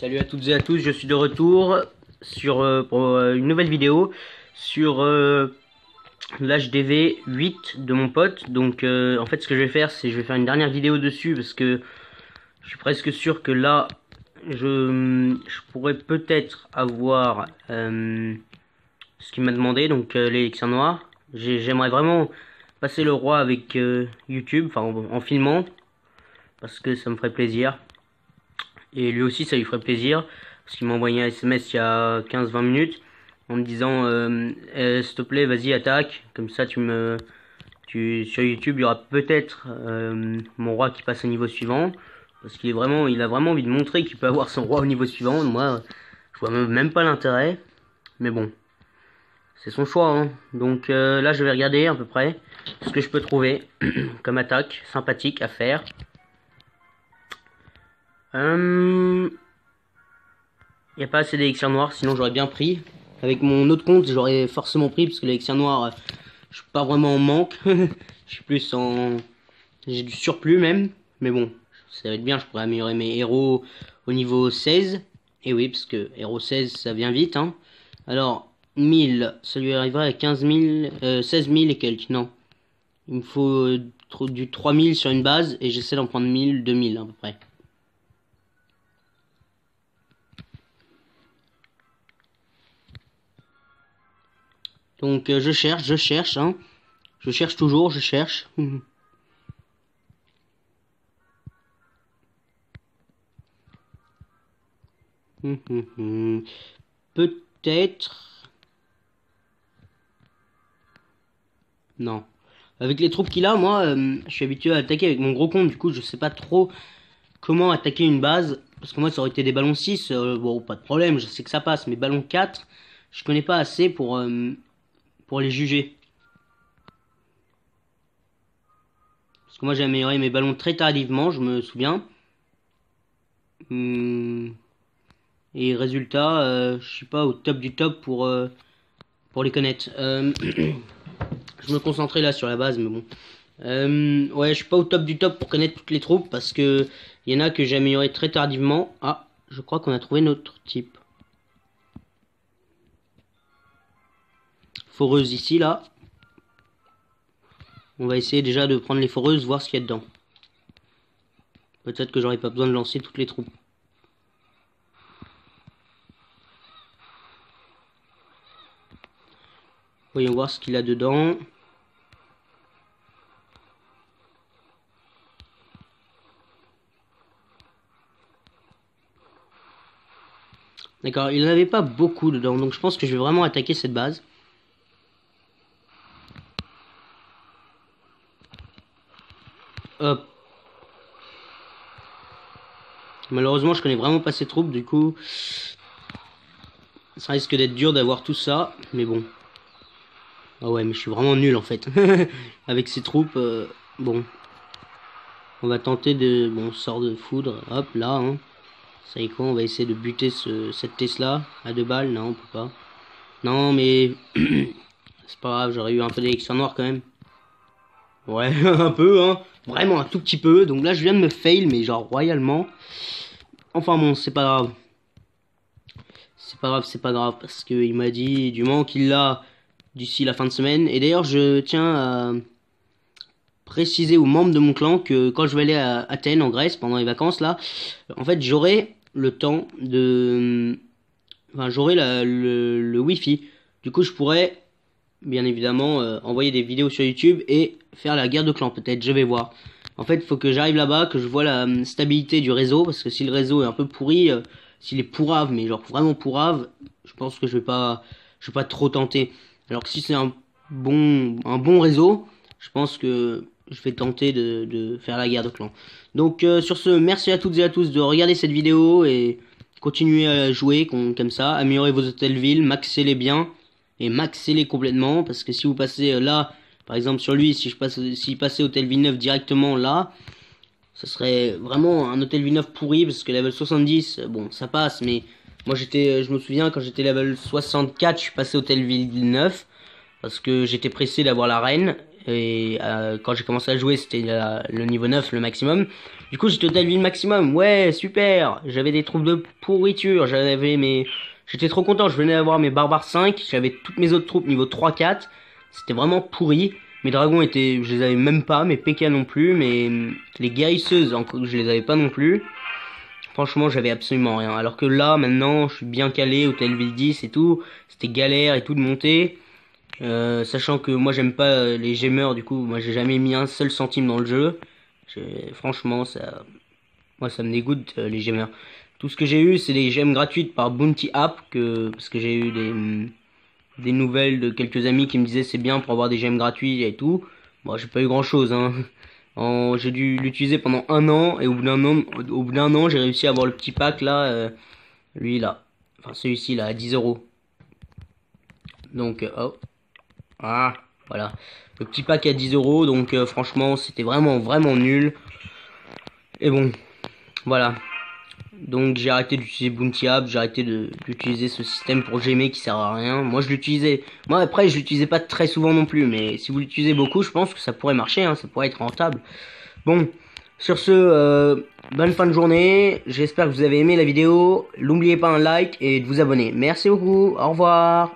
Salut à toutes et à tous, je suis de retour pour une nouvelle vidéo sur l'HDV 8 de mon pote. Donc en fait ce que je vais faire, c'est je vais faire une dernière vidéo dessus parce que je suis presque sûr que là je pourrais peut-être avoir ce qu'il m'a demandé, donc l'élixir noir. J'aimerais vraiment passer le roi avec YouTube, enfin en filmant, parce que ça me ferait plaisir. Et lui aussi ça lui ferait plaisir, parce qu'il m'a envoyé un SMS il y a 15-20 minutes en me disant s'il te plaît vas-y attaque, comme ça sur YouTube il y aura peut-être mon roi qui passe au niveau suivant, parce qu'il il a vraiment envie de montrer qu'il peut avoir son roi au niveau suivant. Moi je vois même pas l'intérêt, mais bon c'est son choix hein. Donc là je vais regarder à peu près ce que je peux trouver comme attaque sympathique à faire. Il n'y a pas assez d'élixir noir, sinon j'aurais bien pris. Avec mon autre compte, j'aurais forcément pris, parce que l'élixir noir, je suis pas vraiment en manque. Je suis plus en... J'ai du surplus même. Mais bon, ça va être bien, je pourrais améliorer mes héros au niveau 16. Et oui, parce que héros 16, ça vient vite. Hein. Alors, 1000, ça lui arrivera à 15 000, 16 000 et quelques, non. Il me faut du 3000 sur une base, et j'essaie d'en prendre 1000, 2000 à peu près. Donc je cherche, hein. Je cherche toujours, je cherche. Peut-être... Non. Avec les troupes qu'il a, moi, je suis habitué à attaquer avec mon gros compte. Du coup, je sais pas trop comment attaquer une base. Parce que moi, ça aurait été des ballons 6. Bon, pas de problème, je sais que ça passe. Mais ballons 4, je connais pas assez pour les juger. Parce que moi j'ai amélioré mes ballons très tardivement, je me souviens. Et résultat, je suis pas au top du top pour les connaître. Je me concentrais là sur la base, mais bon. Ouais, je suis pas au top du top pour connaître toutes les troupes, parce que il y en a que j'ai amélioré très tardivement. Ah, je crois qu'on a trouvé notre type. Foreuse ici, là. On va essayer déjà de prendre les foreuses, voir ce qu'il y a dedans. Peut-être que j'aurais pas besoin de lancer toutes les troupes. Voyons voir ce qu'il a dedans. D'accord, il n'avait pas beaucoup dedans, donc je pense que je vais vraiment attaquer cette base. Hop. Malheureusement, je connais vraiment pas ces troupes, du coup, ça risque d'être dur d'avoir tout ça, mais bon. Ah ouais, mais je suis vraiment nul en fait. Avec ces troupes, bon. On va tenter de... Bon, sort de foudre, hop, là, hein. Ça y est quoi, on va essayer de buter cette Tesla à 2 balles, non, on peut pas. Non, mais... c'est pas grave, j'aurais eu un peu d'élixir noir quand même. Ouais, un peu, hein. Vraiment un tout petit peu. Donc là, je viens de me fail, mais genre royalement. Enfin bon, c'est pas grave. C'est pas grave, parce qu'il m'a dit du moment qu'il l'a d'ici la fin de semaine. Et d'ailleurs, je tiens à préciser aux membres de mon clan que quand je vais aller à Athènes, en Grèce, pendant les vacances, là, en fait, j'aurai le temps de... Enfin, j'aurai le Wi-Fi. Du coup, je pourrais, bien évidemment, envoyer des vidéos sur YouTube et faire la guerre de clans, peut-être, je vais voir. En fait, il faut que j'arrive là-bas, que je vois la stabilité du réseau, parce que si le réseau est un peu pourri, s'il est pourrave, mais genre vraiment pourrave, je pense que je vais pas trop tenter. Alors que si c'est un bon réseau, je pense que je vais tenter de faire la guerre de clans. Donc sur ce, merci à toutes et à tous de regarder cette vidéo et continuez à jouer comme ça, améliorez vos hôtels-villes, maxez-les bien et maxez-les complètement, parce que si vous passez là, par exemple sur lui, s'il passait hôtel Villeneuve directement là, ce serait vraiment un hôtel Villeneuve pourri, parce que level 70, bon ça passe, mais moi je me souviens quand j'étais level 64, je suis passé hôtel Villeneuve, parce que j'étais pressé d'avoir la reine, Et quand j'ai commencé à jouer, c'était le niveau 9, le maximum. Du coup, j'ai total vie le maximum. Ouais, super. J'avais des troupes de pourriture. J'étais trop content. Je venais d'avoir mes barbares 5. J'avais toutes mes autres troupes niveau 3-4. C'était vraiment pourri. Mes dragons je les avais même pas. Mes PK non plus. Mais les guérisseuses, je les avais pas non plus. Franchement, j'avais absolument rien. Alors que là, maintenant, je suis bien calé, hôtel ville 10 et tout. C'était galère et tout de monter. Sachant que moi, j'aime pas les gemeurs, du coup, moi, j'ai jamais mis un seul centime dans le jeu. Franchement, moi, ça me dégoûte, les gemeurs. Tout ce que j'ai eu, c'est des gemmes gratuites par Bounty App, parce que j'ai eu des nouvelles de quelques amis qui me disaient c'est bien pour avoir des gemmes gratuites et tout. Bon, j'ai pas eu grand chose, hein. J'ai dû l'utiliser pendant un an et au bout d'un an, j'ai réussi à avoir le petit pack là, lui là, enfin celui-ci là à 10 euros. Donc voilà, le petit pack à 10 euros. Donc franchement, c'était vraiment nul. Et bon, voilà. Donc j'ai arrêté d'utiliser Bounty App, j'ai arrêté d'utiliser ce système pour gemmer qui sert à rien. Moi après je l'utilisais pas très souvent non plus, mais si vous l'utilisez beaucoup, je pense que ça pourrait marcher, hein, ça pourrait être rentable. Bon, sur ce, bonne fin de journée, j'espère que vous avez aimé la vidéo, n'oubliez pas un like et de vous abonner. Merci beaucoup, au revoir.